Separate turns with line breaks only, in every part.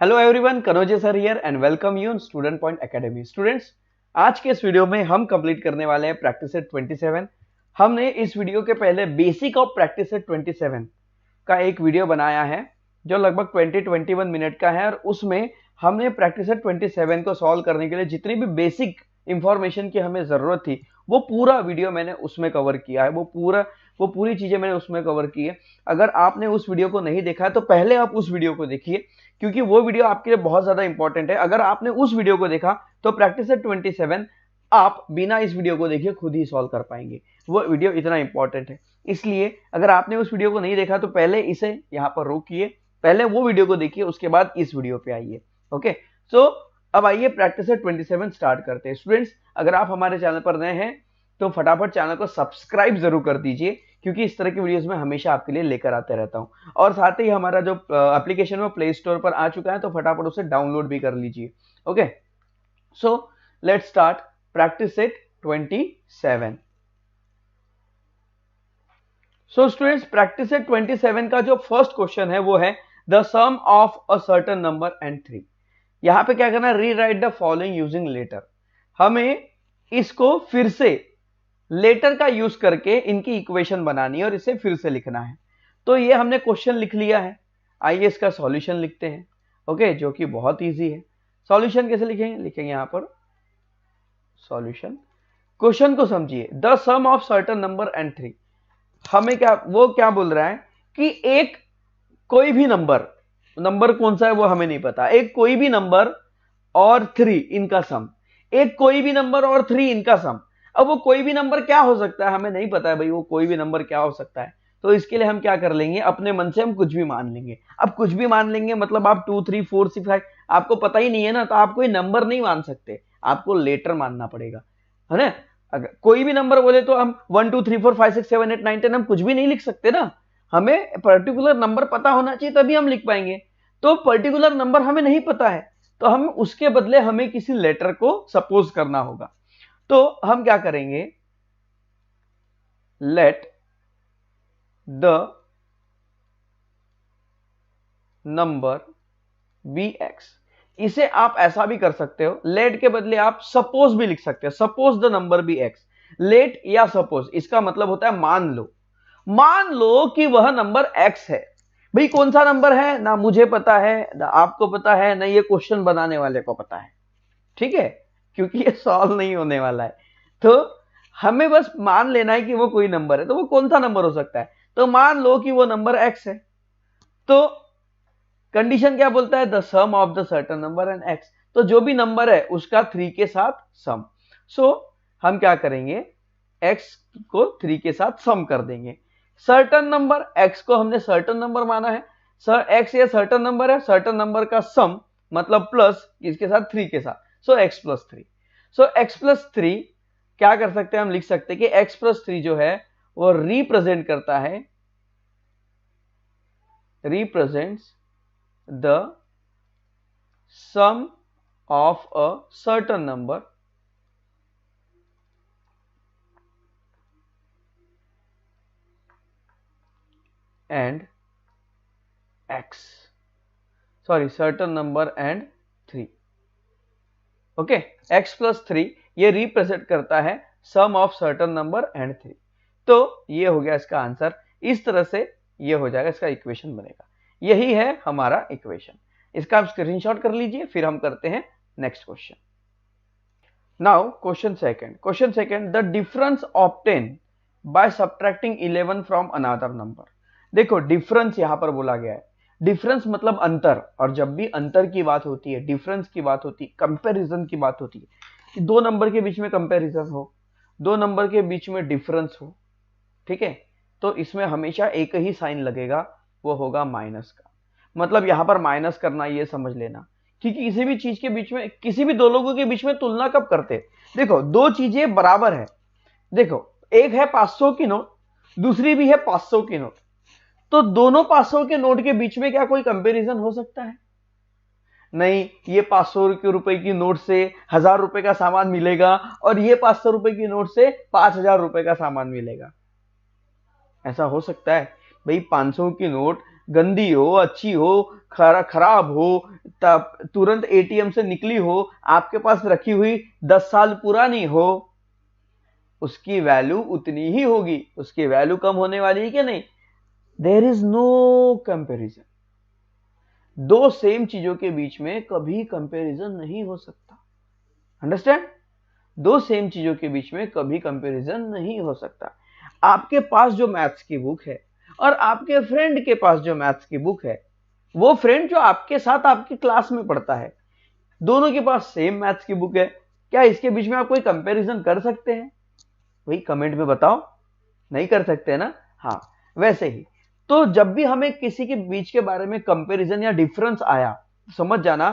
Hello everyone, Kanoje sir here and welcome you on student point academy. Students, आज के इस video में हम कंप्लीट करने वाले हैं प्रैक्टिस सेट 27। हमने इस वीडियो के पहले बेसिक ऑफ प्रैक्टिस सेट 27 का एक वीडियो बनाया है जो लगभग 21 मिनट का है और उसमें हमने प्रैक्टिस सेट 27 को सॉल्व करने के लिए जितनी भी बेसिक इंफॉर्मेशन की हमें जरूरत थी वो पूरा वीडियो मैंने उसमें कवर किया है। वो पूरी चीजें मैंने उसमें कवर की है। अगर आपने उस वीडियो को नहीं देखा है तो पहले आप उस वीडियो को देखिए, क्योंकि वो वीडियो आपके लिए बहुत ज्यादा इंपॉर्टेंट है। अगर आपने उस वीडियो को देखा तो प्रैक्टिस सेट 27 आप बिना इस वीडियो को देखे खुद ही सॉल्व कर पाएंगे। वो वीडियो इतना इंपॉर्टेंट है, इसलिए अगर आपने उस वीडियो को नहीं देखा तो पहले इसे यहाँ पर रोकिए, पहले वो वीडियो को देखिए, उसके बाद इस वीडियो पे आइए। ओके, सो अब आइए प्रैक्टिस सेट 27 स्टार्ट करते हैं। स्टूडेंट्स, अगर आप हमारे चैनल पर नए हैं तो फटाफट चैनल को सब्सक्राइब जरूर कर दीजिए, क्योंकि इस तरह की वीडियोस में हमेशा आपके लिए लेकर आते रहता हूं। और साथ ही हमारा जो एप्लीकेशन वो प्ले स्टोर पर आ चुका है तो फटाफट उसे डाउनलोड भी कर लीजिए। Okay, so let's start practice set 27। So students, practice set 27 का जो फर्स्ट क्वेश्चन है वो है the sum of a certain number and 3। यहां पे क्या करना है, rewrite the following using letter. हमें इसको फिर से लेटर का यूज करके इनकी इक्वेशन बनानी है और इसे फिर से लिखना है। तो ये हमने क्वेश्चन लिख लिया है, आइए इसका सॉल्यूशन लिखते हैं। ओके, जो कि बहुत इजी है। सॉल्यूशन कैसे लिखेंगे, लिखेंगे यहां पर सॉल्यूशन। क्वेश्चन को समझिए, the sum of certain number and 3। हमें क्या बोल रहा है कि एक कोई भी नंबर कौन सा है वो हमें नहीं पता, एक कोई भी नंबर और 3 इनका सम, एक कोई भी नंबर और 3 इनका सम। अब वो कोई भी नंबर क्या हो सकता है हमें नहीं पता है भाई, वो कोई भी नंबर क्या हो सकता है। तो इसके लिए हम क्या कर लेंगे, अपने मन से हम कुछ भी मान लेंगे। अब कुछ भी मान लेंगे मतलब आप 2 3 4 6 5 आपको पता ही नहीं है ना, तो आप कोई नंबर नहीं मान सकते, आपको लेटर मानना पड़ेगा, है ना। अगर कोई भी नंबर बोले तो हम 1 2 3 4 5 6 7 8 9 10 हम कुछ भी नहीं लिख सकते ना, हमें पर्टिकुलर नंबर पता होना चाहिए तभी हम लिख पाएंगे। तो पर्टिकुलर नंबर हमें नहीं पता है तो हम उसके बदले हमें किसी लेटर को सपोज करना होगा। तो हम क्या करेंगे, let the number be x. इसे आप ऐसा भी कर सकते हो, लेट के बदले आप सपोज भी लिख सकते हो, suppose the number be x. Let या सपोज इसका मतलब होता है मान लो कि वह नंबर एक्स है। भाई कौन सा नंबर है ना मुझे पता है, ना आपको पता है, ना ये क्वेश्चन बनाने वाले को पता है, ठीक है, क्योंकि ये सॉल्व नहीं होने वाला है। तो हमें बस मान लेना है कि वो कोई नंबर है, तो वो कौन सा नंबर हो सकता है। तो मान लो कि वो नंबर एक्स है, तो कंडीशन क्या बोलता है, the sum of the certain number and x. तो जो भी नंबर है उसका 3 के साथ सम। सो हम क्या करेंगे, एक्स को 3 के साथ सम कर देंगे। सर्टेन नंबर, एक्स को हमने सर्टेन नंबर माना है, सर एक्स ये सर्टेन नंबर है, सर्टेन नंबर का सम मतलब प्लस इसके साथ 3 के साथ, सो एक्स प्लस 3। सो एक्स प्लस 3 क्या कर सकते हैं, हम लिख सकते हैं कि एक्स प्लस 3 जो है वो रिप्रेजेंट करता है, represents the sum of a certain number and x, sorry certain number and 3। Okay, x plus 3 ये रिप्रेजेंट करता है sum of certain number and 3। तो ये हो गया इसका आंसर। इस तरह से ये हो जाएगा, इसका इक्वेशन बनेगा। यही है हमारा इक्वेशन। इसका आप स्क्रीनशॉट कर लीजिए, फिर हम करते हैं next question. Now question second, the difference obtain by subtracting 11 from another number. देखो डिफरेंस यहां पर बोला गया है, डिफरेंस मतलब अंतर, और जब भी अंतर की बात होती है, डिफरेंस की बात होती है, कंपैरिजन की बात होती है कि दो नंबर के बीच में कंपैरिजन हो, दो नंबर के बीच में डिफरेंस हो, ठीक है, तो इसमें हमेशा एक ही साइन लगेगा, वो होगा माइनस का। मतलब यहां पर माइनस करना, ये समझ लेना, क्योंकि किसी भी चीज के बीच में, किसी भी दो लोगों के बीच में तुलना कब करते, देखो दो चीजें बराबर है, देखो एक है 500 की नोट, दूसरी भी है 500 की नोट, तो दोनों 500 के नोट के बीच में क्या कोई कंपैरिजन हो सकता है, नहीं। ये 500 रुपए की नोट से 1000 रुपए का सामान मिलेगा और ये 500 रुपए की नोट से 5000 रुपए का सामान मिलेगा, ऐसा हो सकता है? भाई 500 की नोट गंदी हो, अच्छी हो, खराब हो, तुरंत एटीएम से निकली हो, आपके पास रखी हुई 10 साल पुरानी हो, उसकी वैल्यू उतनी ही होगी, उसकी वैल्यू कम होने वाली है कि नहीं? There is no comparison. दो सेम चीजों के बीच में कभी कंपैरिजन नहीं हो सकता। अंडरस्टैंड? दो सेम चीजों के बीच में कभी कंपैरिजन नहीं हो सकता। आपके पास जो मैथ्स की बुक है और आपके फ्रेंड के पास जो मैथ्स की बुक है, वो फ्रेंड जो आपके साथ आपकी क्लास में पढ़ता है, दोनों के पास सेम मैथ्स की बुक है, क्या इसके बीच में आप कोई कंपैरिजन कर सकते हैं? वही कमेंट में बताओ। नहीं कर सकते ना? हाँ, वैसे ही तो जब भी हमें किसी के बीच के बारे में कंपैरिजन या डिफरेंस आया, समझ जाना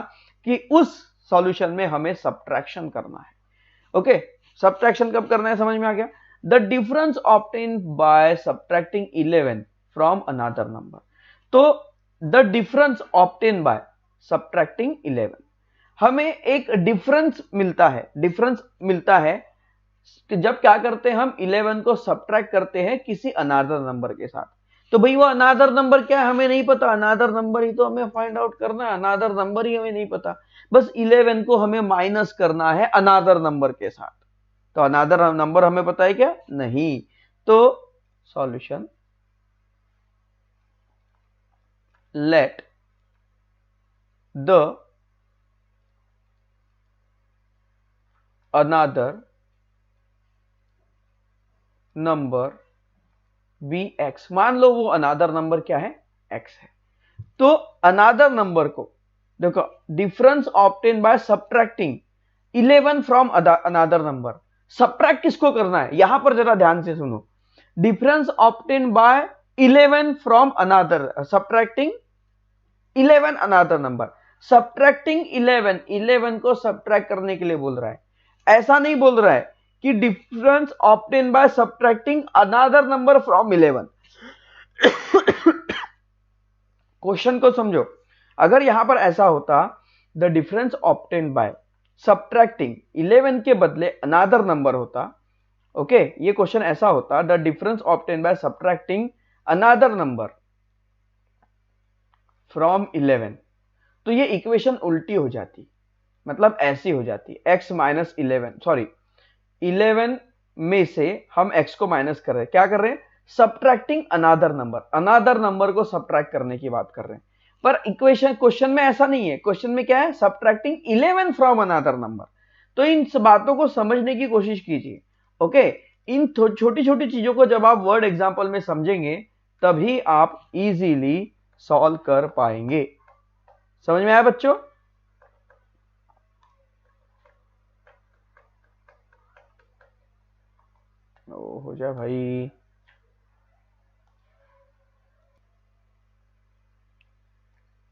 कि उस सॉल्यूशन में हमें सब्ट्रैक्शन करना है। ओके, सब्ट्रैक्शन कब करना है समझ में आ गया? The difference obtain by subtracting 11 from another number. तो the difference obtain by subtracting 11, हमें एक डिफरेंस मिलता है। डिफरेंस मिलता है कि जब क्या करते हैं, हम 11 को सब्ट्रैक्ट करते हैं किसी अनदर नंबर के साथ। तो भाई वो अनदर नंबर क्या है हमें नहीं पता, अनदर नंबर ही तो हमें फाइंड आउट करना है, अनदर नंबर ही हमें नहीं पता। बस 11 को हमें माइनस करना है अनदर नंबर के साथ। तो अनदर नंबर हमें पता है क्या? नहीं। तो solution, let the another number be x. मान लो वो अनदर नंबर क्या है? एक्स है। तो अनदर नंबर को देखो, difference obtain by subtracting 11 from another number. Subtract किसको करना है यहां पर जरा ध्यान से सुनो। Difference obtain bye 11 from another, subtracting 11 another number. Subtracting 11 को सब्ट्रैक्ट करने के लिए बोल रहा है, ऐसा नहीं बोल रहा है कि difference obtain by subtracting another number from 11। Question को समझो। अगर यहां पर ऐसा होता, the difference obtained by subtracting 11 के बदले अनदर नंबर होता। ओके, ये क्वेश्चन ऐसा होता, the difference obtained by subtracting another number from 11, तो ये इक्वेशन उल्टी हो जाती, मतलब ऐसी हो जाती, x माइनस 11, सॉरी 11 में से हम x को माइनस कर रहे हैं। क्या कर रहे हैं? Subtracting another number, another number को सब्ट्रैक्ट करने की बात कर रहे हैं। पर इक्वेशन, क्वेश्चन में ऐसा नहीं है। क्वेश्चन में क्या है? Subtracting 11 from another number. तो इन बातों को समझने की कोशिश कीजिए। ओके, इन छोटी छोटी चीजों को जब आप वर्ड एग्जांपल में समझेंगे, तभी आप इजीली सॉल्व कर पाएंगे। समझ में आया बच्चों? ओ हो जाए भाई।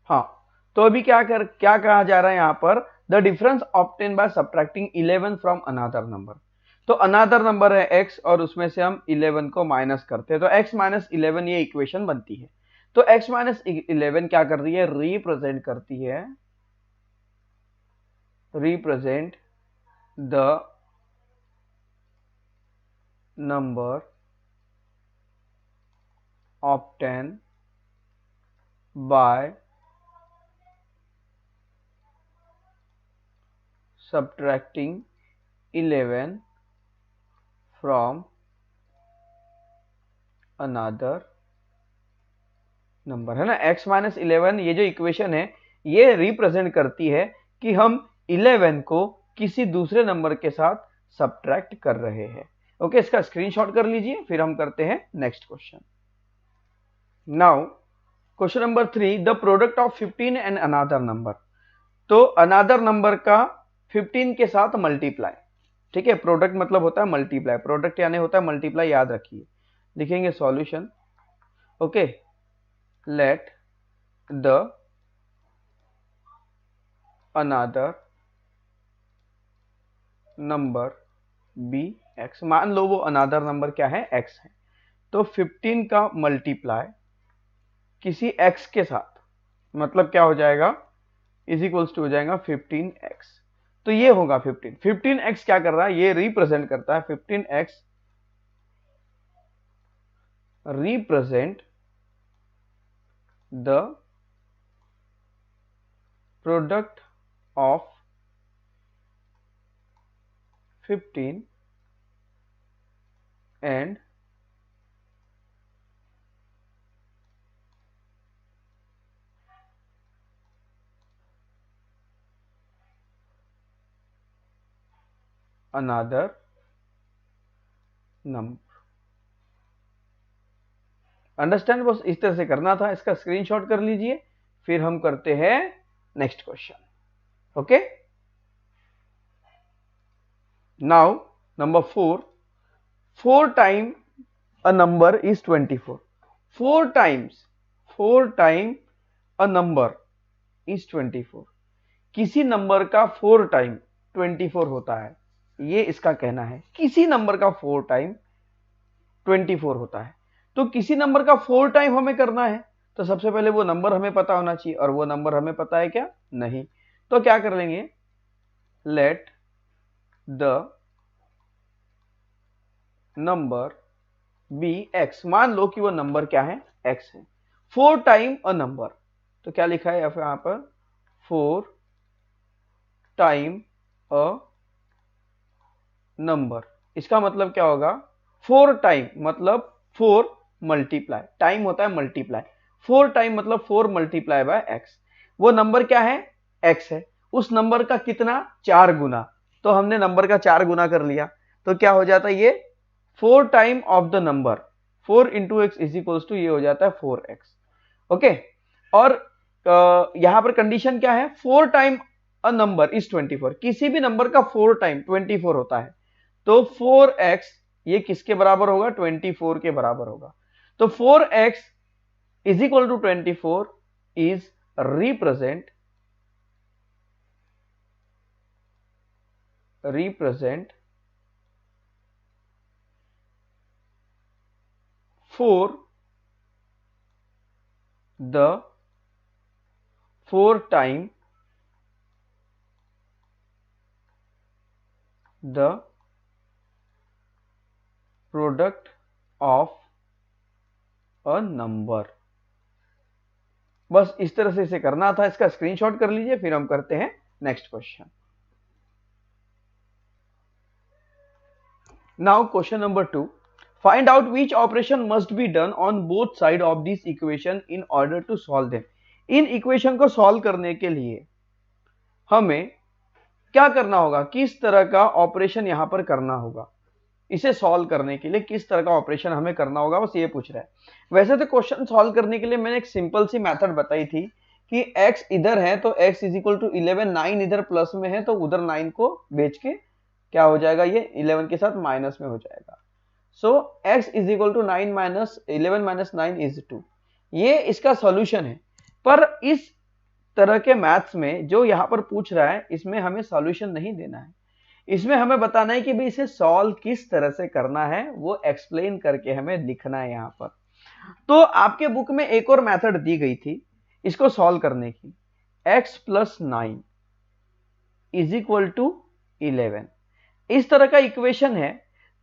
हाँ, तो अभी क्या कहा जा रहा है यहां पर? The difference obtain by subtracting 11 from another number. तो अनदर नंबर है x और उसमें से हम 11 को माइनस करते हैं, तो x माइनस 11 ये इक्वेशन बनती है। तो x माइनस 11 क्या कर रही है? रिप्रेजेंट करती है, represent the number obtain by subtracting 11 from another number, है ना। x माइनस 11 ये जो इक्वेशन है, ये रिप्रेजेंट करती है कि हम 11 को किसी दूसरे नंबर के साथ सब्ट्रैक्ट कर रहे हैं। ओके, इसका स्क्रीनशॉट कर लीजिए, फिर हम करते हैं next question. Now question number 3, the product of 15 and another number. तो अनदर नंबर का 15 के साथ मल्टीप्लाई, ठीक है। प्रोडक्ट मतलब होता है मल्टीप्लाई, प्रोडक्ट यानी होता है मल्टीप्लाई, याद रखिए। लिखेंगे solution. Okay, let the another number be x. मान लो वो अनदर नंबर क्या है? x है। तो 15 का मल्टीप्लाई किसी x के साथ, मतलब क्या हो जाएगा? इज इक्वल्स टू हो जाएगा 15x। तो ये होगा 15x क्या कर रहा है? ये रिप्रेजेंट करता है 15x represent the product of 15 and another number. Understand? बस इस तरह से करना था, इसका स्क्रीनशॉट कर लीजिए, फिर हम करते हैं next question. Okay, now number 4, 4 time a number is 24। 4 time a number is 24। किसी नंबर का 4 टाइम 24 होता है, ये इसका कहना है। किसी नंबर का 4 टाइम 24 होता है। तो किसी नंबर का 4 टाइम हमें करना है, तो सबसे पहले वो नंबर हमें पता होना चाहिए, और वो नंबर हमें पता है क्या? नहीं। तो क्या कर लेंगे, let the number be x. मान लो कि वो नंबर क्या है? एक्स है। 4 टाइम अ नंबर, तो क्या लिखा है यहां पर? 4 टाइम अ नंबर। इसका मतलब क्या होगा? 4 टाइम मतलब 4 मल्टीप्लाई, टाइम होता है मल्टीप्लाई, 4 टाइम मतलब 4 मल्टीप्लाई बाय एक्स। वो नंबर क्या है? एक्स है। उस नंबर का कितना? 4 गुना। तो हमने नंबर का 4 गुना कर लिया, तो क्या हो जाता है ये? 4 time of the number, 4 into x is equals to ये हो जाता है 4x। ओके, और यहां पर कंडीशन क्या है? 4 टाइम अ नंबर इज 24। किसी भी नंबर का 4 टाइम 24 होता है, तो 4x ये किसके बराबर होगा? 24 के बराबर होगा। तो 4x is equal to 24 is represent 4 the 4 time the product of a number। बस इस तरह से इसे करना था, इसका स्क्रीनशॉट कर लीजिए, फिर हम करते हैं next question. Now question number 2, find out which operation must be done on both side of this equation in order to solve them. इन इक्वेशन को सॉल्व करने के लिए हमें क्या करना होगा? किस तरह का ऑपरेशन यहां पर करना होगा? इसे सॉल्व करने के लिए किस तरह का ऑपरेशन हमें करना होगा, बस ये पूछ रहा है। वैसे तो क्वेश्चन सॉल्व करने के लिए मैंने एक सिंपल सी मेथड बताई थी कि x इधर है तो x इज इक्वल टू 11, 9 इधर प्लस में है तो उधर 9 को बेच के क्या हो जाएगा? ये 11 के साथ माइनस में हो जाएगा। So x is equal to 9 minus 11 minus 9 is 2। ये इसका सॉल्यूशन है। पर इस तरह के मैथ्स में जो यहां पर पूछ रहा है, इसमें हमें सॉल्यूशन नहीं देना है, इसमें हमें बताना है कि भाई इसे सॉल्व किस तरह से करना है, वो एक्सप्लेन करके हमें लिखना है यहां पर। तो आपके बुक में एक और मेथड दी गई थी इसको सॉल्व करने की, x plus 9 is equal to 11। इस तरह का इक्वेशन है,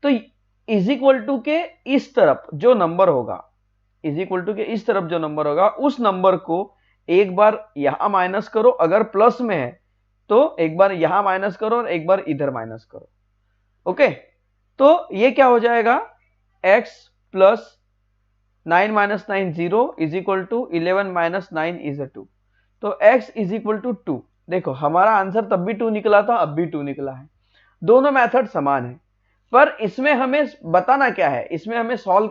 तो इज इक्वल टू के इस तरफ जो नंबर होगा, इज इक्वल टू के इस तरफ जो नंबर होगा, उस नंबर को एक बार यहां माइनस करो, अगर प्लस में है तो एक बार यहां माइनस करो और एक बार इधर माइनस करो। ओके, तो ये क्या हो जाएगा? x plus 9 minus 9 0 is equal to 11 minus 9 is 2। तो x इज इक्वल टू 2। देखो हमारा आंसर तब भी 2 निकला था, अब भी 2 निकला है। दोनों मेथड समान है, पर इसमें हमें बताना क्या है? इसमें हमें सॉल्व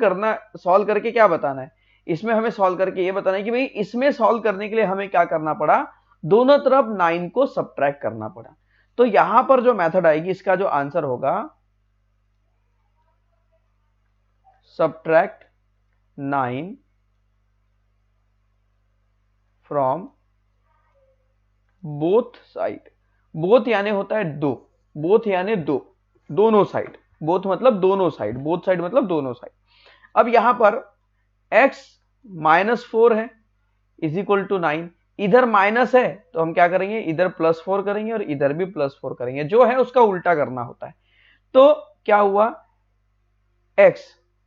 करके क्या बताना है? इसमें हमें सॉल्व करके ये बताना है कि भाई इसमें सॉल्व करने के लिए हमें क्या करना पड़ा? दोनों तरफ 9 को सब्ट्रैक्ट करना पड़ा। तो यहां पर जो मेथड आएगी, इसका जो आंसर होगा, subtract 9 from both side. Both यानी होता है दो, बोथ यानी दो, दोनों साइड। बोथ मतलब दोनों साइड, बोथ साइड मतलब दोनों साइड। अब यहां पर x माइनस 4 है इज इक्वल टू 9, इधर माइनस है तो हम क्या करेंगे? इधर प्लस 4 करेंगे और इधर भी प्लस 4 करेंगे, जो है उसका उल्टा करना होता है। तो क्या हुआ? x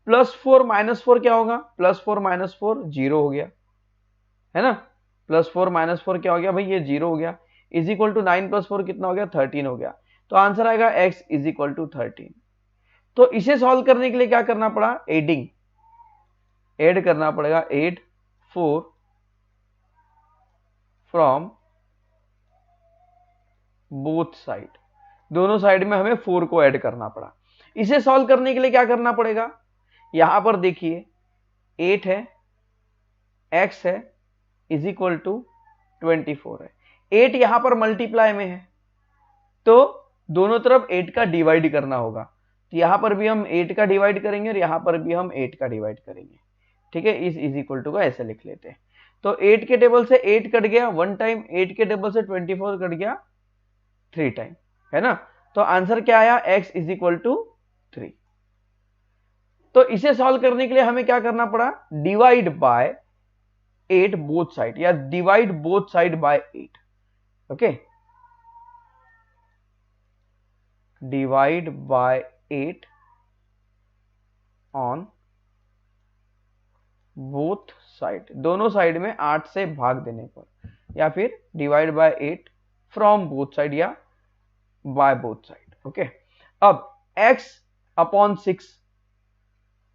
प्लस 4 माइनस 4 क्या होगा? प्लस 4 माइनस 4 0 हो गया, है ना? +4 -4 क्या हो गया भाई, ये 0 हो गया, इज इक्वल टू 9 + 4 कितना हो गया, 13 हो गया। तो आंसर आएगा x इज इक्वल टू 13। तो इसे सॉल्व करने के लिए क्या करना पड़ा, एडिंग, ऐड करना पड़ेगा, 8 4 फ्रॉम बोथ साइड, दोनों साइड में हमें 4 को ऐड करना पड़ा। इसे सॉल्व करने के लिए क्या करना पड़ेगा, यहां पर देखिए 8 है, x है इज इक्वल टू 24 है, 8 यहां पर मल्टीप्लाई में है तो दोनों तरफ 8 का डिवाइड करना होगा। तो यहां पर भी हम 8 का डिवाइड करेंगे और यहां पर भी हम 8 का डिवाइड करेंगे। ठीक है, इस इज इक्वल टू को ऐसे लिख लेते हैं। तो 8 के टेबल से 8 कट गया 1 टाइम, 8 के टेबल से 24 कट गया 3 टाइम, है ना। तो आंसर क्या आया, x इज इक्वल टू 3। तो इसे सॉल्व करने के लिए हमें क्या करना पड़ा, डिवाइड बाय 8 बोथ साइड, या divide both side by 8। Okay, divide by 8 on both side, दोनों साइड में 8 से भाग देने पर, या फिर divide by 8 from both side या बाय बोथ साइड। ओके, अब x अपॉन 6,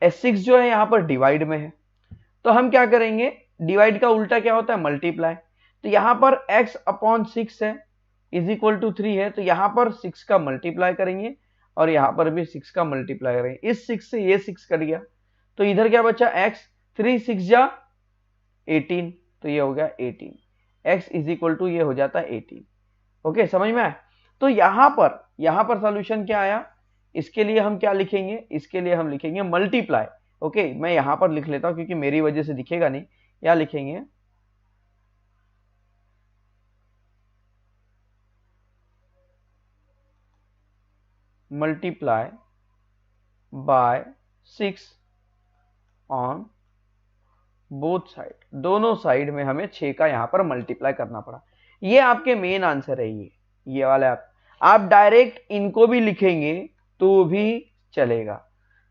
6 जो है यहां पर डिवाइड में है, तो हम क्या करेंगे, डिवाइड का उल्टा क्या होता है, मल्टीप्लाई। तो यहां पर x अपॉन 6 है इज इक्वल टू 3 है, तो यहां पर 6 का मल्टीप्लाई करेंगे और यहां पर भी 6 का मल्टीप्लाई करेंगे। इस 6 से ये 6 कट गया, तो इधर क्या बचा x, 3 6 जा 18, तो ये हो गया 18, x इज इक्वल टू ये हो जाता है 18। ओके, समझ में आया। तो यहां पर सॉल्यूशन क्या आया, इसके लिए हम क्या लिखेंगे, इसके लिए हम लिखेंगे मल्टीप्लाई। ओके, मैं यहां पर लिख लेता हूं क्योंकि मेरी वजह से दिखेगा नहीं, या लिखेंगे multiply by 6 on both side, दोनों साइड में हमें 6 का यहां पर मल्टीप्लाई करना पड़ा। ये आपके मेन आंसर है, ये वाले आप डायरेक्ट इनको भी लिखेंगे तो भी चलेगा।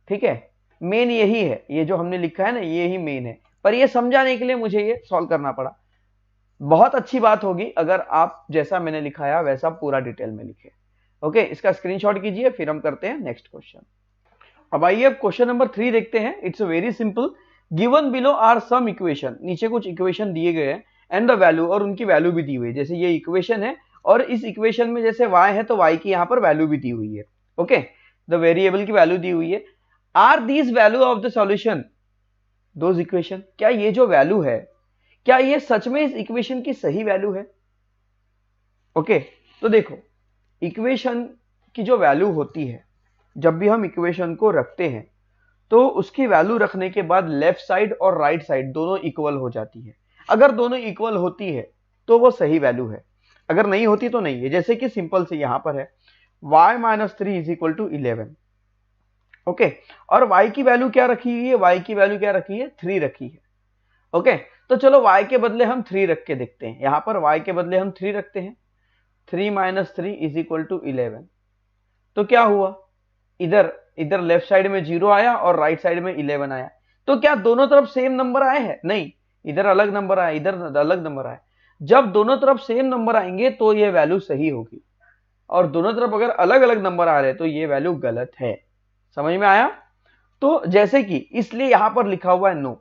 ठीक है, मेन यही है, ये जो हमने लिखा है ना ये ही मेन है, पर ये समझाने के लिए मुझे ये सॉल्व करना पड़ा। बहुत अच्छी बात होगी अगर आप जैसा मैंने लिखाया वैसा पूरा डिटेल में लिखे। ओके, इसका स्क्रीनशॉट कीजिए, फिर हम करते हैं नेक्स्ट क्वेश्चन। अब आइए क्वेश्चन नंबर 3 देखते हैं। It's very simple, given below are some equation, नीचे कुछ इक्वेशन दिए गए हैं एंड द वैल्यू, और उनकी वैल्यू भी दी हुई है। जैसे ये इक्वेशन है और इस इक्वेशन में जैसे y है तो y की यहां पर वैल्यू भी दी हुई है। ओके, द वेरिएबल की वैल्यू दी हुई है। Are these value of the solution those equation, क्या ये जो वैल्यू है क्या ये सच में इस इक्वेशन की सही वैल्यू है। ओके, तो देखो इक्वेशन की जो वैल्यू होती है, जब भी हम इक्वेशन को रखते हैं तो उसकी वैल्यू रखने के बाद लेफ्ट साइड और राइट साइड दोनों इक्वल हो जाती है। अगर दोनों इक्वल होती है तो वो सही वैल्यू है, अगर नहीं होती तो नहीं है। जैसे कि सिंपल से यहां पर है y - 3 is equal to 11। Okay, और y की वैल्यू क्या रखी हुई है, y की वैल्यू क्या रखी है, 3 रखी है। ओके, तो चलो y के बदले हम 3 रख के देखते हैं। यहां पर y के बदले हम 3 रखते हैं, 3 - 3 इज इक्वल टू 11। तो क्या हुआ, इधर लेफ्ट साइड में 0 आया और राइट साइड में 11 आया। तो क्या दोनों तरफ सेम नंबर आए हैं, नहीं, इधर अलग नंबर आया, इधर अलग नंबर आया। जब दोनों तरफ सेम नंबर आएंगे तो ये वैल्यू सही होगी, और दोनों तरफ अगर अलग अलग नंबर आ रहे हैं तो ये वैल्यू गलत है। समझ में आया। तो जैसे कि इसलिए यहां पर लिखा हुआ है नो।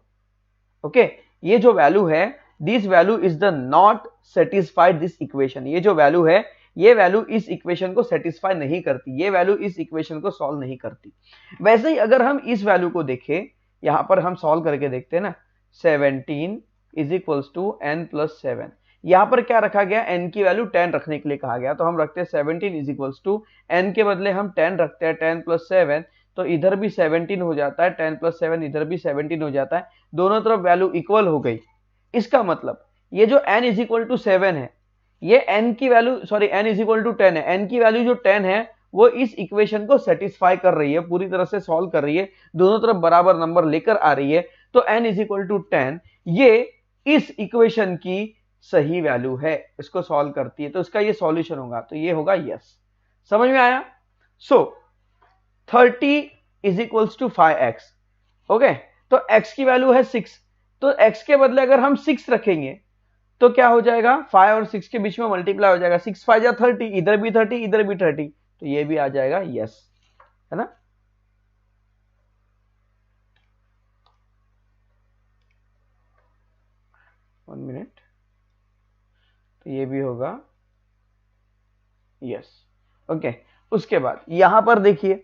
ओके, ये जो वैल्यू है, this value is the not satisfied this equation, ये जो वैल्यू है ये वैल्यू इस इक्वेशन को सेटिस्फाई नहीं करती, ये वैल्यू इस इक्वेशन को सॉल्व नहीं करती। वैसे ही अगर हम इस वैल्यू को देखें, यहां पर हम सॉल्व करके देखते हैं ना, 17 इज इक्वल्स टू n + 7। यहां पर क्या रखा गया, n की वैल्यू 10 रखने के लिए कहा गया, तो हम रखते हैं 17 इज इक्वल्स टू n के बदले हम 10 रखते हैं, 10 + 7, तो इधर भी 17 हो जाता है, 10 + 7 इधर भी 17 हो जाता है, दोनों तरफ वैल्यू इक्वल हो गई। इसका मतलब ये जो n इज इक्वल टू 7 है, ये n की value sorry n is equal to 10 है, n की वैल्यू जो 10 है वो इस इक्वेशन को सेटिस्फाई कर रही है, पूरी तरह से सॉल्व कर रही है, दोनों तरफ बराबर नंबर लेकर आ रही है। तो n इज इक्वल टू 10 ये इस इक्वेशन की सही वैल्यू है, इसको सॉल्व करती है, तो इसका ये सॉल्यूशन होगा, तो ये होगा यस। समझ में आया। So 30 is equals to 5x। Okay, तो x की वैल्यू है 6, तो x के बदले अगर हम 6 रखेंगे तो क्या हो जाएगा, 5 और 6 के बीच में मल्टीप्लाई हो जाएगा, 6 5 जा 30, इधर भी 30 इधर भी 30, तो ये भी आ जाएगा यस, है ना। वन मिनट, तो ये भी होगा यस, ओके। उसके बाद यहां पर देखिए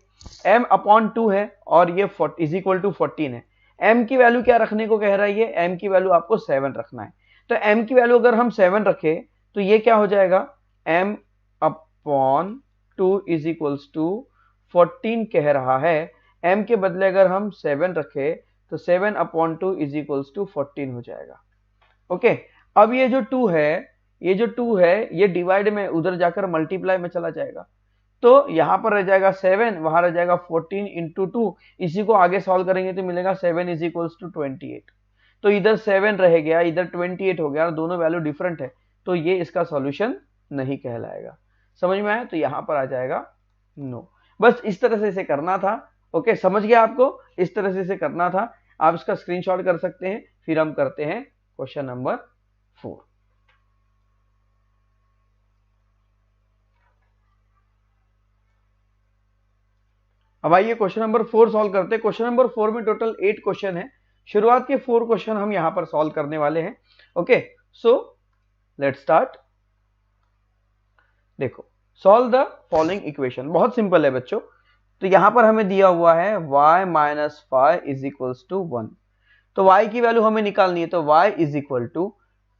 m अपॉन 2 है और ये इज इक्वल टू 14 है। m की वैल्यू क्या रखने को कह रहा है, ये m की वैल्यू आपको 7 रखना है। तो m की वैल्यू अगर हम 7 रखे तो ये क्या हो जाएगा, m upon 2 is equals to 14 कह रहा है। m के बदले अगर हम 7 रखे तो 7 अपॉन 2 इज इक्वल्स टू 14 हो जाएगा, ओके। अब ये जो 2 है, ये जो 2 है ये डिवाइड में उधर जाकर मल्टीप्लाई में चला जाएगा, तो यहां पर रह जाएगा 7, वहां रह जाएगा 14 इंटू 2, इसी को आगे सॉल्व करेंगे तो मिलेगा 7 इज इक्वल्स टू 28। तो इधर 7 रह गया, इधर 28 हो गया और दोनों वैल्यू डिफरेंट है, तो ये इसका सॉल्यूशन नहीं कहलाएगा। समझ में आया, तो यहां पर आ जाएगा नो। बस इस तरह से इसे करना था, ओके, समझ गया आपको, इस तरह से इसे करना था। आप इसका स्क्रीनशॉट कर सकते हैं। फिर हम करते हैं क्वेश्चन नंबर 4। अब आइए क्वेश्चन नंबर 4 सॉल्व करते हैं। क्वेश्चन नंबर 4 में टोटल 8 क्वेश्चन है। शुरुआत के 4 क्वेश्चन हम यहां पर सॉल्व करने वाले हैं, ओके। So let's start. देखो, सॉल्व द फॉलोइंग इक्वेशन, बहुत सिंपल है बच्चों। तो यहां पर हमें दिया हुआ है y minus 5 is equals to 1, तो y की वैल्यू हमें निकालनी है। तो y इज इक्वल टू,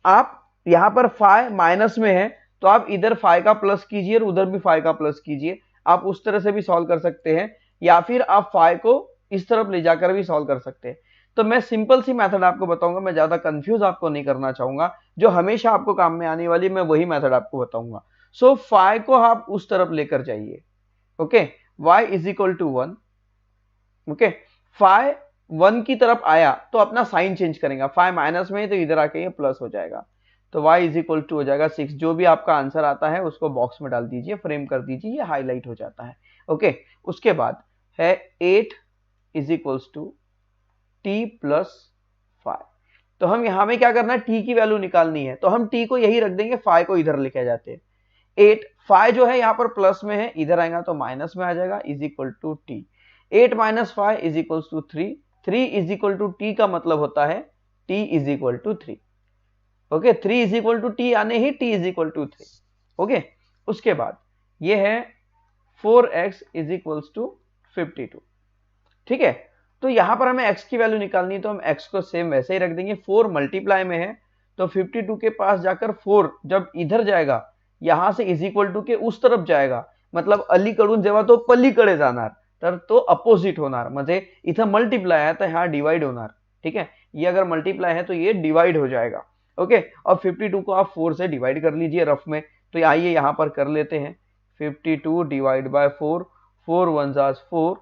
आप यहां पर 5 माइनस में है तो आप इधर 5 का प्लस कीजिए और उधर भी 5 का प्लस कीजिए। आप उस तरह से भी सॉल्व कर सकते हैं, या फिर आप 5 को इस तरफ ले जाकर भी सॉल्व कर सकते हैं। तो मैं सिंपल सी मेथड आपको बताऊंगा, मैं ज्यादा कंफ्यूज आपको नहीं करना चाहूंगा, जो हमेशा आपको काम में आने वाली मैं वही मेथड आपको बताऊंगा। सो 5 को आप उस तरफ लेकर जाइए, okay. y is equal to 1, okay. 5 1 की तरफ आया तो अपना साइन चेंज करेंगे, 5 माइनस में है तो इधर आके ये प्लस हो जाएगा। तो y इज इक्वल टू हो जाएगा 6। जो भी आपका आंसर आता है उसको बॉक्स में डाल दीजिए, फ्रेम कर दीजिए, ये हाईलाइट हो जाता है, ओके। उसके बाद है 8 is equals to t plus 5। तो हम यहां में क्या करना है, t की वैल्यू निकालनी है, तो हम t को यही रख देंगे, 5 को इधर लेके जाते हैं। 8 5 जो है यहाँ पर प्लस में है, इधर आएगा तो माइनस में आ जाएगा, is equal to T. 8 minus 5 is equal to 3, 3 is equal to T का मतलब होता है t is equal to 3, okay. 3 is equal to T यानी ही t is equal to 3, okay. उसके बाद ये है 4x इज इक्वल टू 52, ठीक है। तो यहां पर हमें x की वैल्यू निकालनी है, तो हम x को सेम वैसे ही रख देंगे। 4 मल्टीप्लाई में है तो 52 के पास जाकर 4 जब इधर जाएगा, यहां से इज इक्वल टू के उस तरफ जाएगा, मतलब अलीकडून जेव्हा तो पलीकडे जाणार तर तो अपोजिट होणार, म्हणजे इथं मल्टीप्लाई है तो यहाँ डिवाइड होणार, ठीक है। ये अगर मल्टीप्लाई है तो ये डिवाइड हो जाएगा, ओके। और 52 को आप 4 से डिवाइड कर लीजिए रफ में, तो आइए यहाँ पर कर लेते हैं। 52 डिवाइड बाय 4, 4 1 जा 4,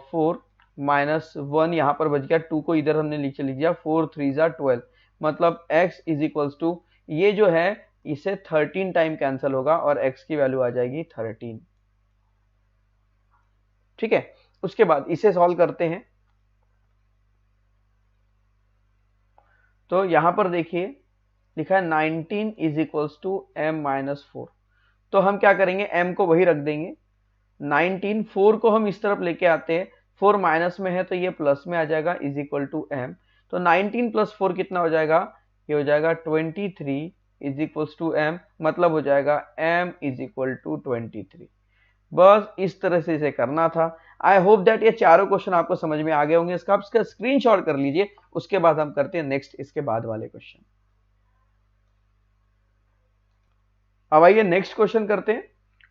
4 माइनस 1 यहाँ पर बच गया, 2 को इधर हमने नीचे लिख दिया, 4 3 जा 12, मतलब x इज इक्वल्स टू, ये जो है इसे 13 टाइम कैंसिल होगा और x की वैल्यू आ जाएगी 13, ठीक है। उसके बाद इसे सॉल्व करते हैं। तो यहां पर देखिए लिखा है 19 is equals to m minus 4, तो हम क्या करेंगे, m को वही रख देंगे। 19 4 को हम इस तरफ लेके आते हैं, 4 माइनस में है तो ये प्लस में आ जाएगा, इज इक्वल टू m। तो 19 प्लस 4 कितना हो जाएगा, ये हो जाएगा 23 इज इक्वल्स टू m, मतलब हो जाएगा m इज इक्वल टू 23। बस इस तरह से इसे करना था। आई होप दैट ये चारों क्वेश्चन आपको समझ में आ गए होंगे। इसका आप इसका स्क्रीनशॉट कर लीजिए, उसके बाद हम करते हैं नेक्स्ट इसके बाद वाले क्वेश्चन। अब आइए नेक्स्ट क्वेश्चन करते हैं,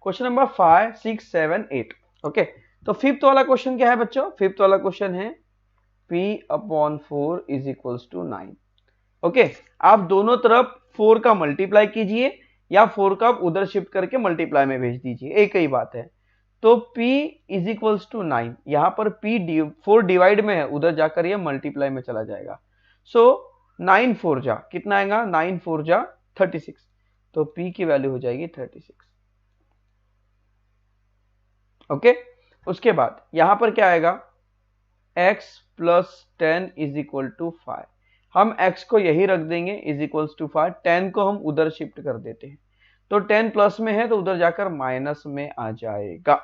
क्वेश्चन नंबर 5 6 7 8, ओके। तो फिफ्थ वाला क्वेश्चन क्या है बच्चों, फिफ्थ वाला क्वेश्चन है p upon 4 is equals to 9, okay. आप दोनों तरफ 4 का मल्टीप्लाई कीजिए या 4 का उधर शिफ्ट करके मल्टीप्लाई में भेज दीजिए, एक ही बात है। तो p इज इक्वल्स टू 9, यहां पर p 4 डिवाइड में है, उधर जाकर ये मल्टीप्लाई में चला जाएगा। सो 9 4 जा कितना आएगा, 9 4 जा 36, तो p की वैल्यू हो जाएगी 36, ओके। उसके बाद यहां पर क्या आएगा, x plus 10 is equal to 5। हम x को यही रख देंगे इज इक्वल्स टू 5, 10 को हम उधर शिफ्ट कर देते हैं, तो 10 प्लस में है तो उधर जाकर माइनस में आ जाएगा।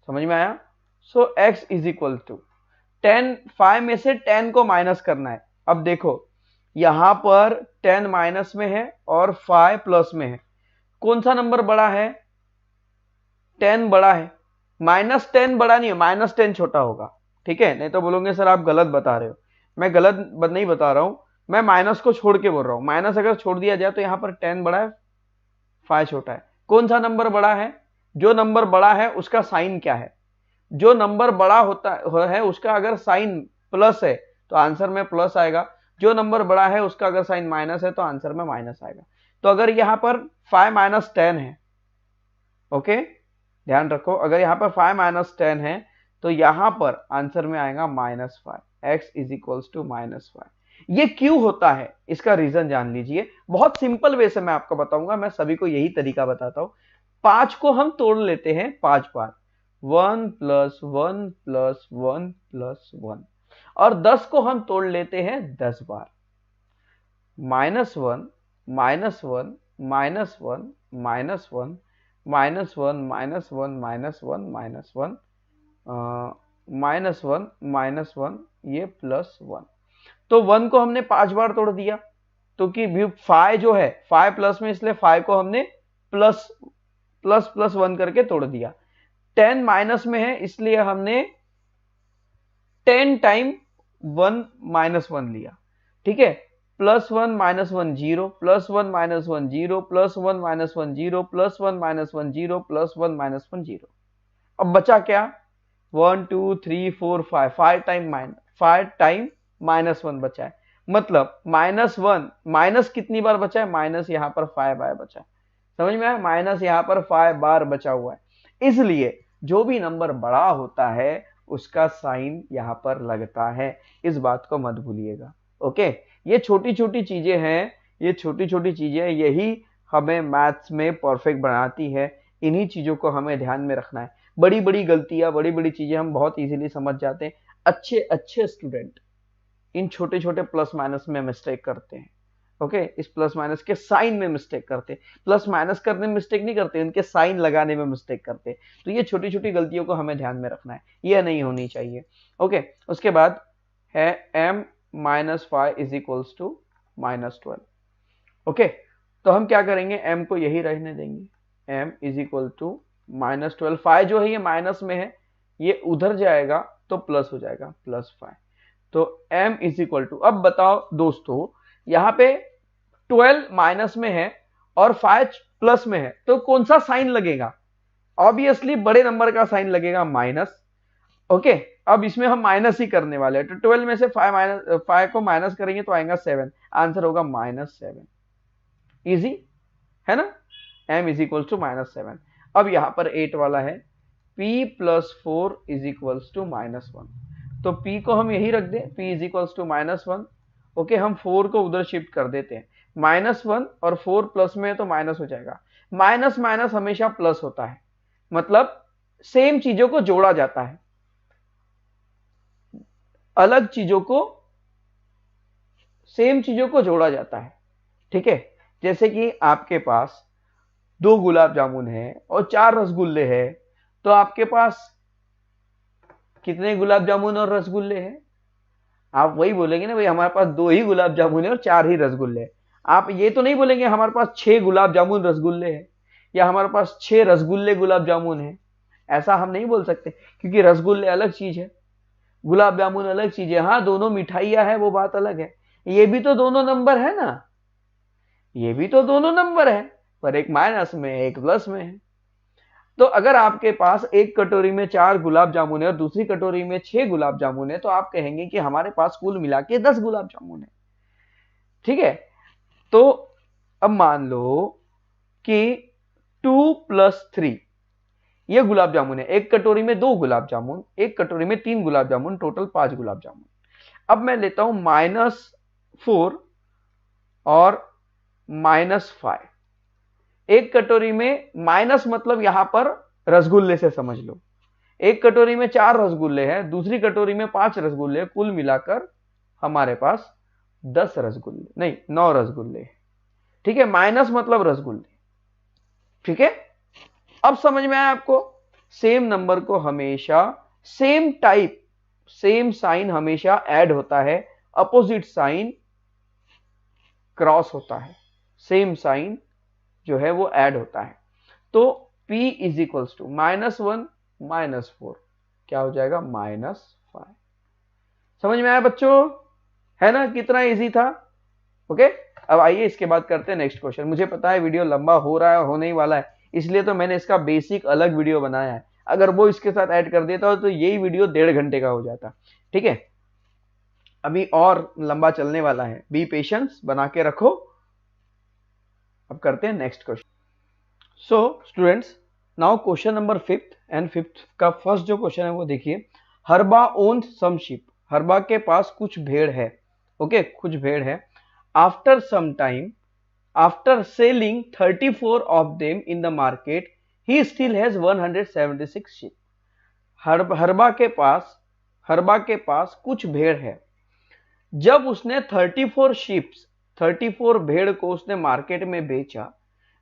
समझ में आया? सो x इज इक्वल टू 10, 5 में से 10 को माइनस करना है। अब देखो यहां पर 10 माइनस में है और 5 प्लस में है, कौन सा नंबर बड़ा है? 10 बड़ा है, -10 बड़ा नहीं है, -10 छोटा होगा। ठीक है, नहीं तो बोलोगे सर आप गलत बता रहे हो। मैं गलत नहीं बता रहा हूं, मैं माइनस को छोड़ के बोल रहा हूं। माइनस अगर छोड़ दिया जाए तो यहां पर 10 बड़ा है, 5 छोटा है। कौन सा नंबर बड़ा है? जो नंबर बड़ा है उसका साइन क्या है? जो नंबर बड़ा होता है उसका अगर साइन प्लस है तो आंसर में प्लस आएगा, जो नंबर बड़ा है उसका अगर साइन माइनस है तो आंसर में माइनस आएगा। तो अगर यहां पर 5 माइनस 10 है, ओके ध्यान रखो, अगर यहां पर 5 माइनस 10 है तो यहां पर आंसर में आएगा -5, x इज इक्वल्स टू -5। ये क्यों होता है इसका रीजन जान लीजिए, बहुत सिंपल वे से मैं आपको बताऊंगा, मैं सभी को यही तरीका बताता हूं। 5 को हम तोड़ लेते हैं 5 बार, 1 + 1 + 1 + 1, और 10 को हम तोड़ लेते हैं 10 बार, -1 -1 -1 -1 -1 -1 -1 -1 ये +1। तो 1 को हमने 5 बार तोड़ दिया, तो कि 5 जो है 5 प्लस में, इसलिए 5 को हमने प्लस प्लस प्लस 1 करके तोड़ दिया। 10 माइनस में है इसलिए हमने 10 टाइम 1 - 1 लिया। ठीक है, +1 - 1 0, +1 - 1 0, +1 - 1 0, +1 - 1 0, +1 - 1 0। अब बचा क्या? 1 2 3 4 5, 5 टाइम -1 बचा है, मतलब -1 माइनस कितनी बार बचा है? माइनस यहाँ पर 5 बार बचा है। समझ में आया? माइनस यहाँ पर 5 बार बचा हुआ है। इसलिए जो भी नंबर बड़ा होता है उसका साइन यहाँ पर लगता है, इस बात को मत भूलिएगा। ओके, ये छोटी छोटी चीजें हैं, ये छोटी छोटी चीजें यही हमें मैथ्स में परफेक्ट बनाती है। इन्हीं चीजों को हमें ध्यान में रखना है। बड़ी बड़ी गलतियां, बड़ी बड़ी चीजें हम बहुत इजीली समझ जाते हैं। अच्छे अच्छे स्टूडेंट इन छोटे छोटे प्लस माइनस में मिस्टेक करते हैं। ओके, इस प्लस माइनस के साइन में मिस्टेक करते हैं, प्लस माइनस करने में मिस्टेक नहीं करते, उनके साइन लगाने में मिस्टेक करते हैं। तो ये छोटी छोटी गलतियों को हमें ध्यान में रखना है, ये नहीं होनी चाहिए। ओके, उसके बाद है m - 5 is equals to -12। Okay, तो हम क्या करेंगे, m को यही रहने देंगे, m इज इक्वल टू -12। 5 जो है ये माइनस में है, ये उधर जाएगा तो प्लस हो जाएगा, +5। तो m इज इक्वल टू, अब बताओ दोस्तों, यहां पे 12 माइनस में है और 5 प्लस में है, तो कौन सा साइन लगेगा? ऑब्वियसली बड़े नंबर का साइन लगेगा, माइनस। ओके, अब इसमें हम माइनस ही करने वाले हैं, तो 12 में से 5 को माइनस करेंगे तो आएगा 7, आंसर होगा -7। इजी है ना? m is equal to -7। अब यहां पर 8 वाला है, p + 4 इज इक्वल टू -1, तो p को हम यही रख दें, p is equal to -1। Okay, हम 4 को उधर शिफ्ट कर देते हैं, -1 और 4 प्लस में है तो माइनस हो जाएगा। माइनस माइनस हमेशा प्लस होता है, मतलब सेम चीजों को जोड़ा जाता है, अलग चीजों को सेम चीजों को जोड़ा जाता है। ठीक है, जैसे कि आपके पास 2 गुलाब जामुन है और 4 रसगुल्ले हैं, तो आपके पास कितने गुलाब जामुन और रसगुल्ले हैं? आप वही बोलेंगे ना, भाई हमारे पास 2 ही गुलाब जामुन है और 4 ही रसगुल्ले हैं। आप ये तो नहीं बोलेंगे हमारे पास 6 गुलाब जामुन रसगुल्ले हैं, या हमारे पास 6 रसगुल्ले गुलाब जामुन है। ऐसा हम नहीं बोल सकते, क्योंकि रसगुल्ले अलग चीज है, गुलाब जामुन अलग चीज है। हाँ, दोनों मिठाइयां है, वो बात अलग है। ये भी तो दोनों नंबर है ना, ये भी तो दोनों नंबर है, पर एक माइनस में एक प्लस में है। तो अगर आपके पास एक कटोरी में 4 गुलाब जामुन है और दूसरी कटोरी में 6 गुलाब जामुन है, तो आप कहेंगे कि हमारे पास कुल मिला के 10 गुलाब जामुन है। ठीक है, तो अब मान लो कि 2 + 3 ये गुलाब जामुन है, एक कटोरी में 2 गुलाब जामुन, एक कटोरी में 3 गुलाब जामुन, टोटल 5 गुलाब जामुन। अब मैं लेता हूं -4 और -5, एक कटोरी में माइनस मतलब यहां पर रसगुल्ले से समझ लो, एक कटोरी में 4 रसगुल्ले हैं, दूसरी कटोरी में 5 रसगुल्ले, कुल मिलाकर हमारे पास 10 रसगुल्ले, नहीं 9 रसगुल्ले, ठीक है, माइनस मतलब रसगुल्ले, ठीक है। अब समझ में आया आपको? सेम नंबर को हमेशा सेम टाइप, सेम साइन हमेशा ऐड होता है, अपोजिट साइन क्रॉस होता है, सेम साइन जो है वो ऐड होता है। तो P इज इक्वल्स टू -1 -4, क्या हो जाएगा? -5। समझ में आया बच्चों? है ना, कितना इजी था? ओके, अब आइए इसके बाद करते हैं नेक्स्ट क्वेश्चन। मुझे पता है वीडियो लंबा हो रहा है, होने ही वाला है, इसलिए तो मैंने इसका बेसिक अलग वीडियो बनाया है। अगर वो इसके साथ ऐड कर देता हो तो यही वीडियो 1.5 घंटे का हो जाता, ठीक है। अभी और लंबा चलने वाला है, बी पेशेंस, बना के रखो। अब करते हैं next question. So students, now question number 5th and 5th का फर्स्ट जो क्वेश्चन है वो देखिए। हरबा ओन्स सम शीप, हरबा के पास कुछ भेड़ है, ओके, कुछ भेड़ है। After some time, after selling 34 of them in the market, he still has 176 sheep. हरबा के पास कुछ भेड़ है। जब उसने 34 शीप्स, 34 भेड़ को उसने मार्केट में बेचा,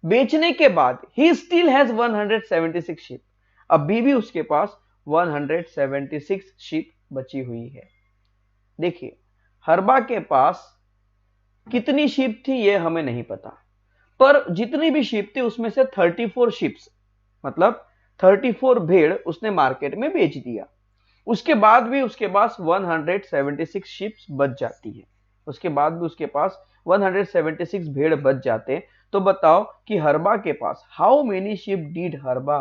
बेचने के बाद ही स्टिल हैज 176 शीप, अभी भी उसके पास 176 शीप बची हुई है। देखिए, हरबा के पास कितनी शीप थी ये हमें नहीं पता, पर जितनी भी शीप थी उसमें से 34 शीप्स, मतलब 34 भेड़ उसने मार्केट में बेच दिया। उसके बाद भी उसके पास 176 शीप्स बच जाती है, उसके बाद भी उसके पास 176 भेड़ बच जाते। तो बताओ कि हरबा के पास हाउ मेनी शीप डिड हरबा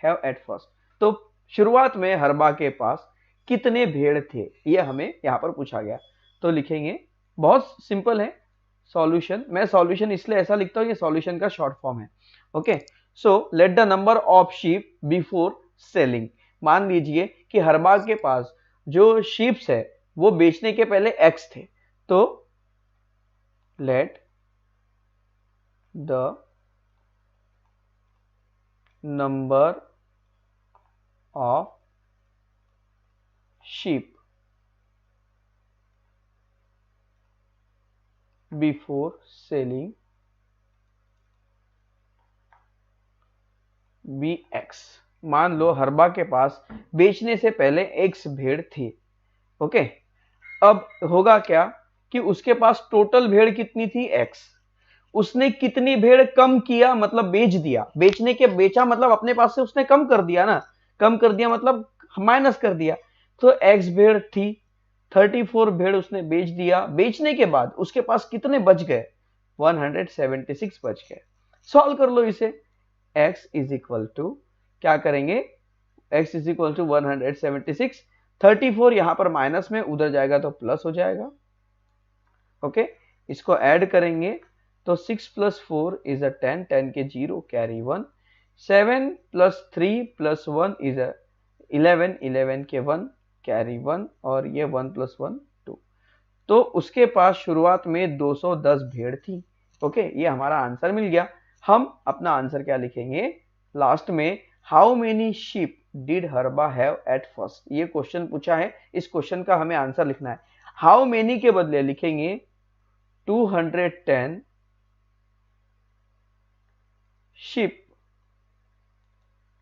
हैव एट फर्स्ट। तो शुरुआत में हरबा के पास कितने भेड़ थे, ये हमें यहां पर पूछा गया। तो लिखेंगे, बहुत सिंपल है सॉल्यूशन। मैं सॉल्यूशन इसलिए ऐसा लिखता हूं, ये सॉल्यूशन का शॉर्ट फॉर्म है, okay. So let the number of sheep before selling. मान लीजिए कि हरबा के पास जो शीप्स है वो बेचने के पहले x थे, तो let the number of sheep before selling be x। मान लो हरबा के पास बेचने से पहले x भेड़ थी, ओके। अब होगा क्या कि उसके पास टोटल भेड़ कितनी थी? x। उसने कितनी भेड़ कम किया, मतलब बेच दिया। बेचने के, बेचा मतलब अपने पास से उसने कम कर दिया ना, कम कर दिया मतलब माइनस कर दिया। तो x भेड़ थी, 34 भेड़ उसने बेच दिया। बेचने के बाद उसके पास कितने बच गए? 176 बच गए। सॉल्व कर लो इसे। x इज इक्वल टू, क्या करेंगे? x इज इक्वल टू 176, 34 यहां पर माइनस में, उधर जाएगा तो प्लस हो जाएगा, ओके। इसको ऐड करेंगे तो 6 + 4 इज 10, 10 के 0 कैरी 1, 7 + 3 + 1 इज 11, 11 के 1 कैरी 1, और ये 1 + 1 2। तो उसके पास शुरुआत में 210 भेड़ थी, ओके। ये हमारा आंसर मिल गया। हम अपना आंसर क्या लिखेंगे लास्ट में? हाउ मेनी शीप डिड हरबा हैव एट फर्स्ट। ये क्वेश्चन पूछा है, इस क्वेश्चन का हमें आंसर लिखना है। हाउ मेनी के बदले लिखेंगे 210 शीप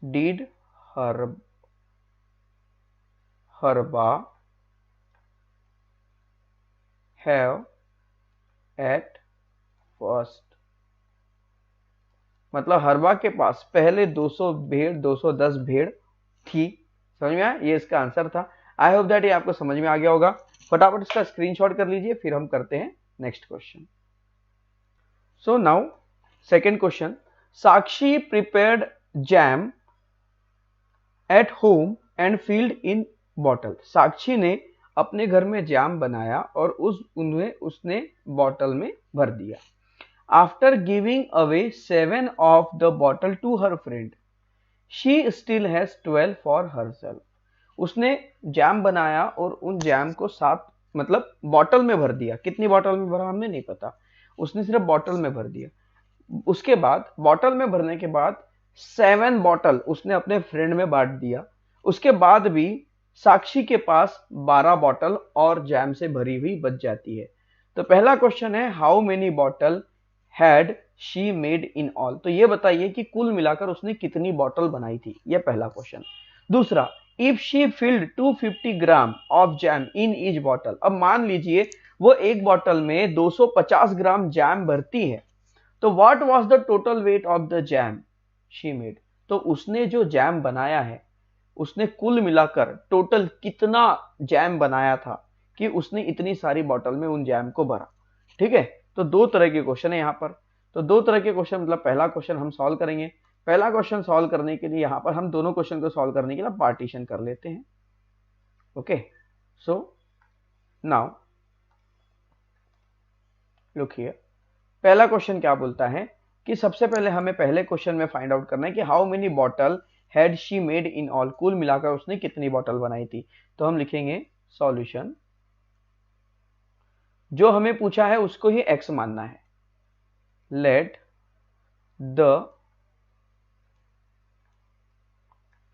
डिड हरबा हैव एट फर्स्ट। मतलब हरबा के पास पहले 200 भेड़, 210 भेड़ थी। समझ में आया? ये इसका आंसर था। आई होप दैट ये आपको समझ में आ गया होगा। फटाफट इसका स्क्रीनशॉट कर लीजिए, फिर हम करते हैं next question. So now second question. Sakshi prepared jam at home and filled in bottle. Sakshi ने अपने घर में जैम बनाया और उसने बॉटल में भर दिया। After giving away 7 of the bottle to her friend, she still has 12 for herself. उसने जैम बनाया और उन जैम को 7, मतलब बॉटल में भर दिया। कितनी बॉटल में भरा हमने नहीं पता, उसने सिर्फ बॉटल में भर दिया। उसके बाद बॉटल में भरने के बाद 7 बॉटल उसने अपने फ्रेंड में बांट दिया। उसके बाद भी साक्षी के पास 12 बॉटल और जैम से भरी हुई बच जाती है। तो पहला क्वेश्चन है how many bottle had she made in all, तो ये बताइए कि कुल मिलाकर उसने कितनी बॉटल बनाई थी, ये पहला क्वेश्चन। दूसरा, if she field 250 gram of jam in each bottle, अब मान लीजिए वो एक बॉटल में 250 ग्राम जैम भरती है, तो what was the total weight of the jam she made, तो उसने जो जैम बनाया है उसने कुल मिलाकर टोटल कितना जैम बनाया था कि उसने इतनी सारी बॉटल में उन जैम को भरा। ठीक है, तो दो तरह के क्वेश्चन है यहाँ पर। तो दो तरह के क्वेश्चन मतलब पहला क्वेश्चन हम सॉल्व करेंगे। पहला क्वेश्चन सॉल्व करने के लिए यहाँ पर हम दोनों क्वेश्चन को सॉल्व करने के लिए पार्टीशन कर लेते हैं। Okay, so now look here, पहला क्वेश्चन क्या बोलता है कि सबसे पहले हमें पहले क्वेश्चन में फाइंड आउट करना है कि how many bottle had she made in all, कुल मिलाकर उसने कितनी बॉटल बनाई थी। तो हम लिखेंगे सॉल्यूशन, जो हमें पूछा है उसको ही x मानना है। Let the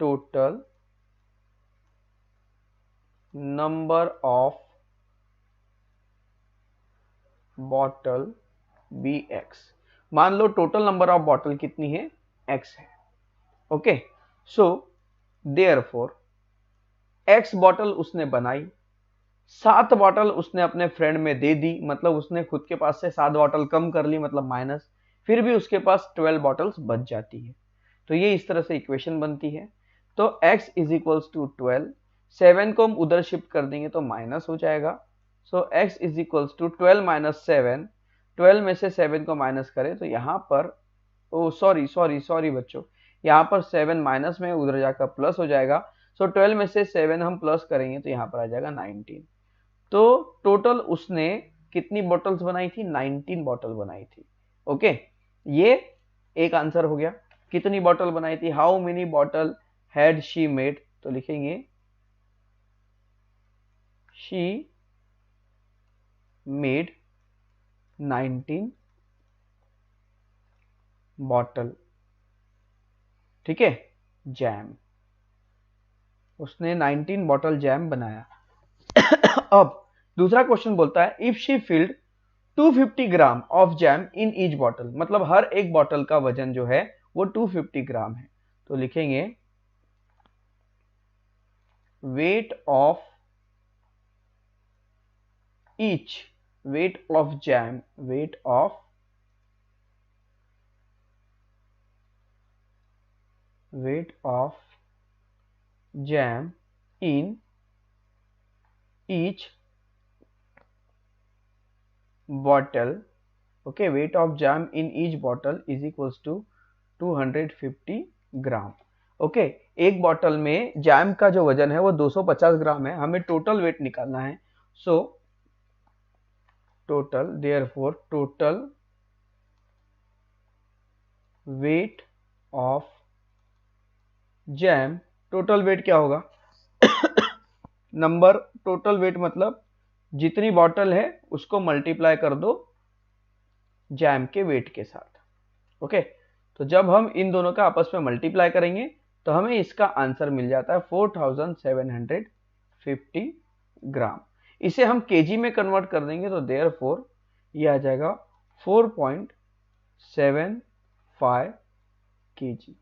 total number of bottle be x, मान लो टोटल नंबर ऑफ बॉटल कितनी है, x है। Okay, so therefore x bottle उसने बनाई, 7 बॉटल उसने अपने फ्रेंड में दे दी, मतलब उसने खुद के पास से 7 बॉटल कम कर ली, मतलब माइनस, फिर भी उसके पास 12 बॉटल्स बच जाती है। तो ये इस तरह से इक्वेशन बनती है। तो x इज इक्वल्स टू 12, 7 को हम उधर शिफ्ट कर देंगे तो माइनस हो जाएगा। So x is equals to 12 minus 7, 12 में से 7 को माइनस करें तो यहाँ पर सॉरी बच्चों, यहाँ पर 7 माइनस में उधर जाकर प्लस हो जाएगा। सो 12 में से 7 हम प्लस करेंगे तो यहाँ पर आ जाएगा 19। तो टोटल उसने कितनी बॉटल्स बनाई थी, 19 बॉटल बनाई थी। ओके, ये एक आंसर हो गया। कितनी बॉटल बनाई थी, how many bottle had she made, तो लिखेंगे शी मेड 19 बॉटल। ठीक है, जैम, उसने 19 बॉटल जैम बनाया। अब दूसरा क्वेश्चन बोलता है if she field 250 gram of jam in each bottle, मतलब हर एक बॉटल का वजन जो है वो 250 ग्राम है। तो लिखेंगे weight of each, wait of jam, wait of jam in each bottle, okay, weight of jam in each bottle is equals to 250 gram. Okay, एक बॉटल में जैम का जो वजन है वो 250 ग्राम है, हमें टोटल वेट निकालना है। So total, therefore total weight of jam, total weight क्या होगा नंबर, टोटल वेट मतलब जितनी बॉटल है उसको मल्टीप्लाई कर दो जैम के वेट के साथ। ओके, तो जब हम इन दोनों का आपस में मल्टीप्लाई करेंगे तो हमें इसका आंसर मिल जाता है 4750 ग्राम। इसे हम केजी में कन्वर्ट कर देंगे तो देयरफॉर ये आ जाएगा 4.75 केजी।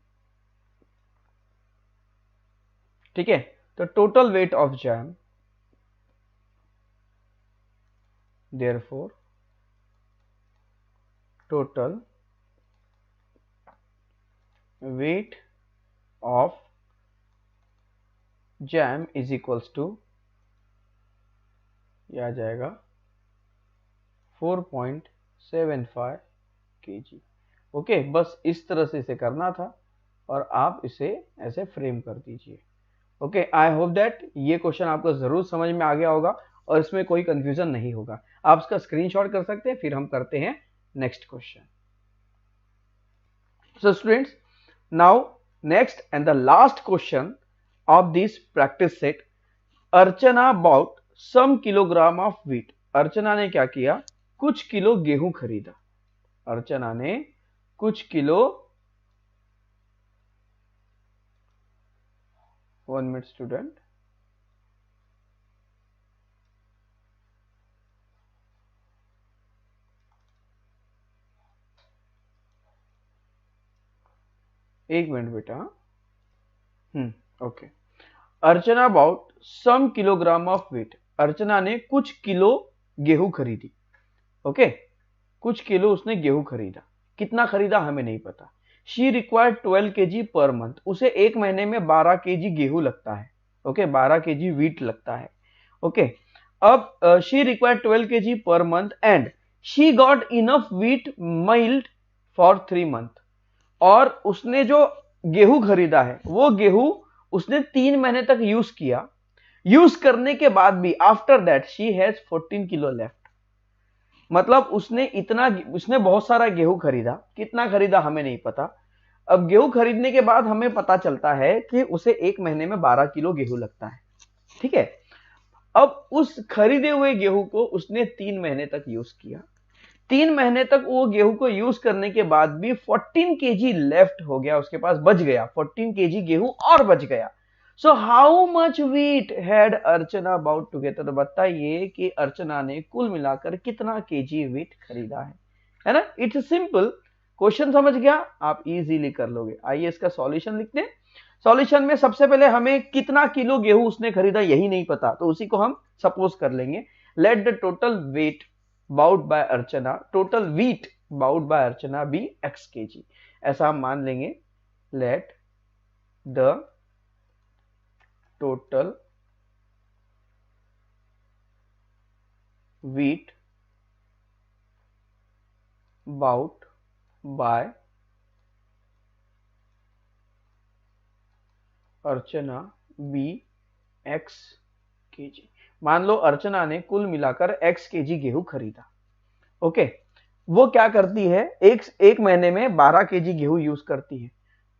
ठीक है, तो total weight of jam, therefore total weight of jam is equals to, यह आ जाएगा 4.75 केजी। ओके, बस इस तरह से इसे करना था और आप इसे ऐसे फ्रेम कर दीजिए। ओके, आई होप दैट ये क्वेश्चन आपको जरूर समझ में आ गया होगा और इसमें कोई कंफ्यूजन नहीं होगा। आप इसका स्क्रीनशॉट कर सकते हैं, फिर हम करते हैं next question. So students, now next and the last question of this practice set, Archana bought some kilogram of wheat, अर्चना ने क्या किया, कुछ किलो गेहूं खरीदा। अर्चना ने कुछ किलो, 1 मिनट स्टूडेंट, एक मिनट बेटा। Okay. Archana about some kilogram of wheat. Archana ने कुछ किलो गेहूं खरीदी। ओके, कुछ किलो उसने गेहूं खरीदा। कितना खरीदा हमें नहीं पता। She required 12 kg per month. उसे एक महीने में 12 kg गेहूं लगता है। ओके, 12 kg व्हीट लगता है। ओके, अब she required 12 kg per month and she got enough wheat milled for 3 month. और उसने जो गेहूं खरीदा है वो गेहूं उसने 3 महीने तक यूज किया। यूज करने के बाद भी after that she has 14 kilo left. मतलब उसने बहुत सारा गेहूं खरीदा। कितना खरीदा हमें नहीं पता। अब गेहूं खरीदने के बाद हमें पता चलता है कि उसे एक महीने में 12 किलो गेहूं लगता है। ठीक है, अब उस खरीदे हुए गेहूं को उसने 3 महीने तक यूज किया। 3 महीने तक वो गेहूं को यूज करने के बाद भी 14 kg लेफ्ट हो गया, उसके पास बच गया 14 kg गेहूं और बच गया। So how much wheat had Archana about together. तो बताइए कि अर्चना ने कुल मिलाकर कितना केजी व्हीट खरीदा है ना। इट्स सिंपल क्वेश्चन, समझ गया आप इजीली कर लोगे। आइए इसका सॉल्यूशन लिखते हैं। सॉल्यूशन में सबसे पहले हमें कितना किलो गेहूं उसने खरीदा यही नहीं पता, तो उसी को हम सपोज कर लेंगे। Let the total weight bought by Archana, total wheat bought by Archana be x kg। ऐसा हम मान लेंगे। लेट द टोटल wheat bought by Archana be x kg। मान लो अर्चना ने कुल मिलाकर x kg गेहूं खरीदा। ओके, वो क्या करती है, एक महीने में 12 kg गेहूं यूज करती है।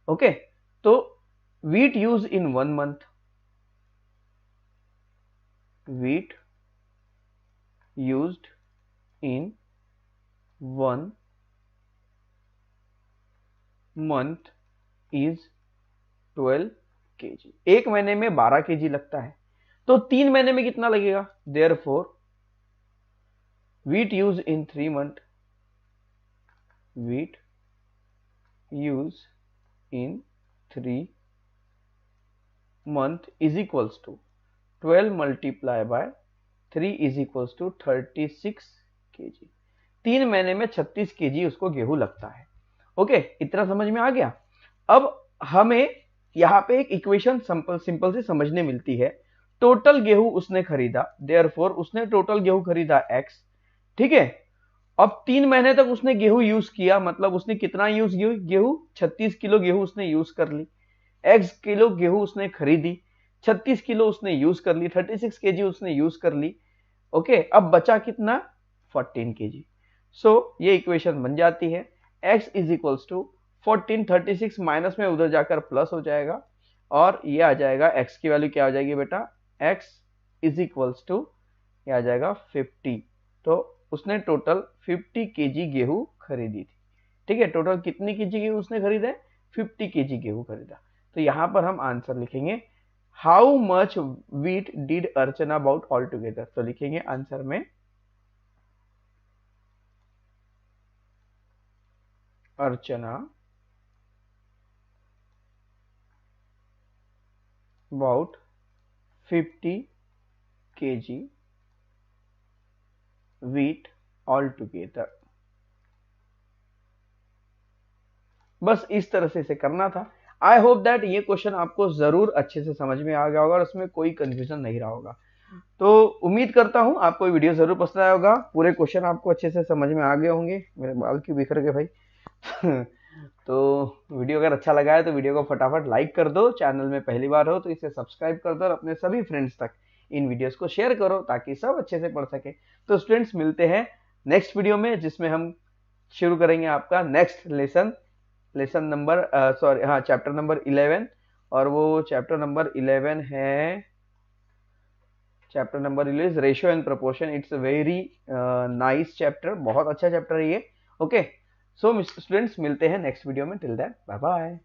ओके, तो wheat use in 1 month, wheat used in 1 month is 12 kg। एक महीने में 12 kg लगता है, तो 3 महीने में कितना लगेगा। Therefore wheat use in 3 month, wheat use in 3 month is equals to 12 multiply by 3 is equals to 36 kg। 3 महीने में 36 kg उसको गेहूं लगता है। ओके, इतना समझ में आ गया। अब हमें यहां पे एक इक्वेशन सिंपल से समझने मिलती है। टोटल गेहूं उसने खरीदा, देयरफॉर उसने टोटल गेहूं खरीदा x। ठीक है, अब 3 महीने तक उसने गेहूं यूज किया, मतलब उसने कितना यूज गेहूं 36 किलो गेहूं उसने यूज कर ली। x किलो गेहूं उसने खरीदी, 36 किलो उसने यूज कर ली, 36 kg उसने यूज कर ली। ओके, अब बचा कितना 14 kg। सो ये इक्वेशन बन जाती है x is equals to 14, 36 minus में उधर जाकर प्लस हो जाएगा और ये आ जाएगा x की वैल्यू क्या हो जाएगी बेटा, x इज इक्वल्स टू ये आ जाएगा 50। तो उसने टोटल 50 kg गेहूं खरीदी थी। ठीक है, टोटल कितनी kg गेहूं उसने खरीदा है, 50 kg गेहूं खरीदा। तो यहां पर हम आंसर लिखेंगे how much wheat did Archana about all together. तो लिखेंगे आंसर में अर्चना about 50 kg wheat all together। बस इस तरह से इसे करना था। आई होप दैट ये क्वेश्चन आपको जरूर अच्छे से समझ में आ गया होगा और उसमें कोई कंफ्यूजन नहीं रहा होगा। तो उम्मीद करता हूं आपको वीडियो जरूर पसंद आया होगा, पूरे क्वेश्चन आपको अच्छे से समझ में आ गए होंगे। मेरे बाल क्यों बिखर गए भाई। तो वीडियो अगर अच्छा लगा है तो वीडियो को फटाफट लाइक कर दो, चैनल में पहली बार हो तो इसे सब्सक्राइब कर दो और अपने सभी फ्रेंड्स तक इन वीडियोस को शेयर करो ताकि सब अच्छे से पढ़ सके। तो स्टूडेंट्स मिलते हैं नेक्स्ट वीडियो में, जिसमें हम शुरू करेंगे आपका next lesson number chapter number 11। और वो चैप्टर नंबर 11 है, chapter number 11 ratio and proportion. It's a very nice chapter, बहुत अच्छा चैप्टर है ये। ओके, सो स्टूडेंट्स मिलते हैं नेक्स्ट वीडियो में। Till then bye bye.